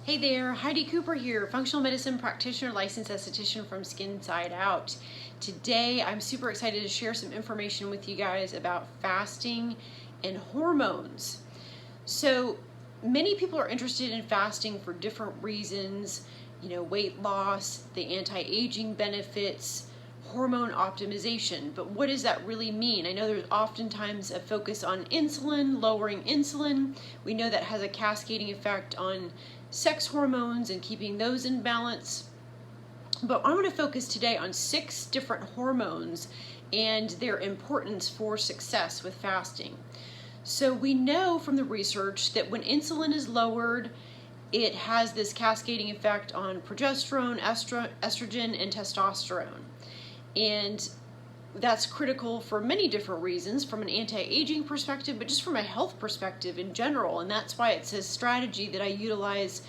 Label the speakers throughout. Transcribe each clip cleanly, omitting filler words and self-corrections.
Speaker 1: Hey there, Heidi Cooper here, functional medicine practitioner, licensed esthetician from Skin Side Out. Today, I'm super excited to share some information with you guys about fasting and hormones. So, many people are interested in fasting for different reasons, weight loss, the anti-aging benefits, hormone optimization. But what does that really mean? I know there's oftentimes a focus on insulin, lowering insulin. We know that has a cascading effect on sex hormones and keeping those in balance. But I want to focus today on 6 different hormones and their importance for success with fasting. So we know from the research that when insulin is lowered, it has this cascading effect on progesterone, estrogen, and testosterone. And that's critical for many different reasons, from an anti-aging perspective, but just from a health perspective in general. And that's why it's a strategy that I utilize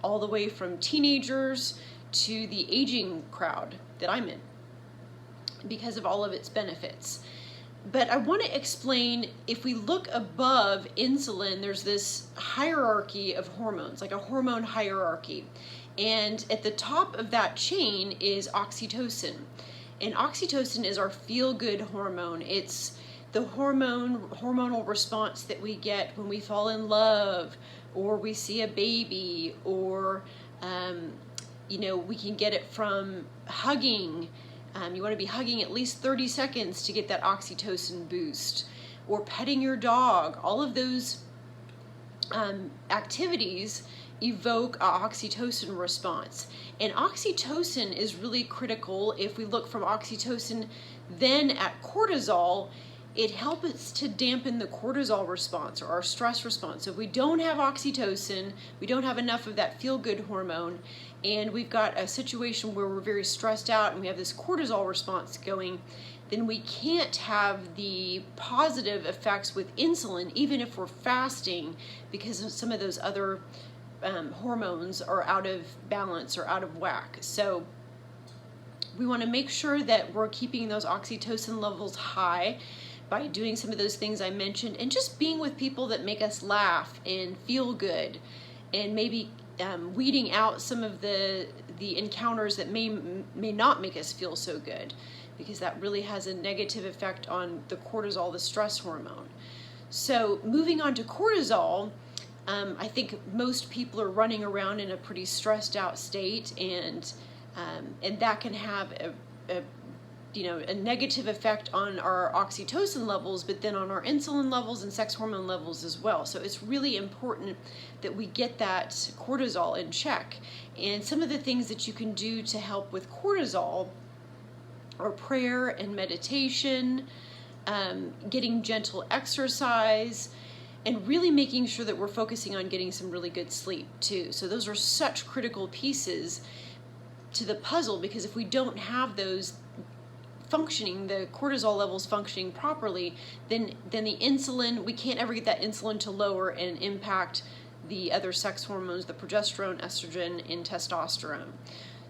Speaker 1: all the way from teenagers to the aging crowd that I'm in, because of all of its benefits. But I want to explain, if we look above insulin, there's this hierarchy of hormones, like a hormone hierarchy. And at the top of that chain is oxytocin. And oxytocin is our feel-good hormone. It's the hormonal response that we get when we fall in love, or we see a baby, or we can get it from hugging. You want to be hugging at least 30 seconds to get that oxytocin boost, or petting your dog. All of those activities evoke an oxytocin response. And oxytocin is really critical. If we look from oxytocin then at cortisol, it helps to dampen the cortisol response, or our stress response. So if we don't have oxytocin, we don't have enough of that feel-good hormone, and we've got a situation where we're very stressed out and we have this cortisol response going, then we can't have the positive effects with insulin, even if we're fasting, because some of those other hormones are out of balance or out of whack. So we want to make sure that we're keeping those oxytocin levels high by doing some of those things I mentioned, and just being with people that make us laugh and feel good, and maybe weeding out some of the encounters that may not make us feel so good, because that really has a negative effect on the cortisol, the stress hormone. So moving on to cortisol, I think most people are running around in a pretty stressed out state, and that can have a negative effect on our oxytocin levels, but then on our insulin levels and sex hormone levels as well. So it's really important that we get that cortisol in check. And some of the things that you can do to help with cortisol are prayer and meditation, getting gentle exercise, and really making sure that we're focusing on getting some really good sleep too. So those are such critical pieces to the puzzle, because if we don't have those functioning, the cortisol levels functioning properly, then the insulin, we can't ever get that insulin to lower and impact the other sex hormones, the progesterone, estrogen, and testosterone.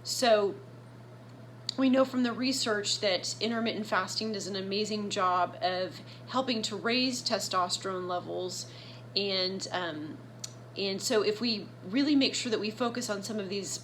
Speaker 1: So we know from the research that intermittent fasting does an amazing job of helping to raise testosterone levels, and so if we really make sure that we focus on some of these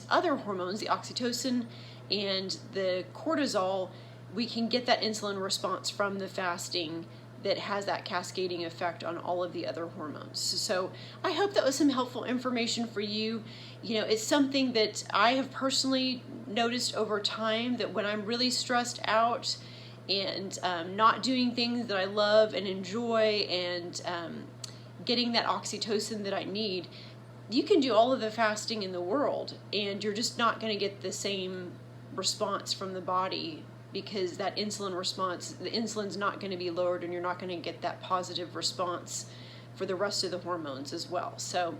Speaker 1: other hormones, the oxytocin and the cortisol, we can get that insulin response from the fasting that has that cascading effect on all of the other hormones. So I hope that was some helpful information for you. It's something that I have personally noticed over time, that when I'm really stressed out and not doing things that I love and enjoy, and getting that oxytocin that I need, you can do all of the fasting in the world, and you're just not going to get the same response from the body, because that insulin response, the insulin's not going to be lowered, and you're not going to get that positive response for the rest of the hormones as well. So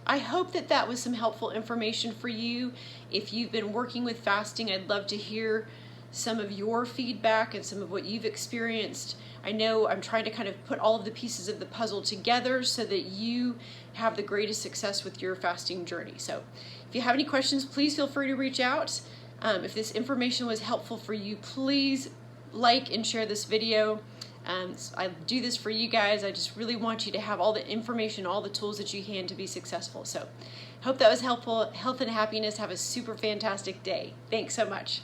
Speaker 1: I hope that that was some helpful information for you. If you've been working with fasting, I'd love to hear some of your feedback and some of what you've experienced. I know I'm trying to kind of put all of the pieces of the puzzle together so that you have the greatest success with your fasting journey. So if you have any questions, please feel free to reach out. If this information was helpful for you, please like and share this video. So I do this for you guys. I just really want you to have all the information, all the tools that you can to be successful. So hope that was helpful. Health and happiness. Have a super fantastic day. Thanks so much.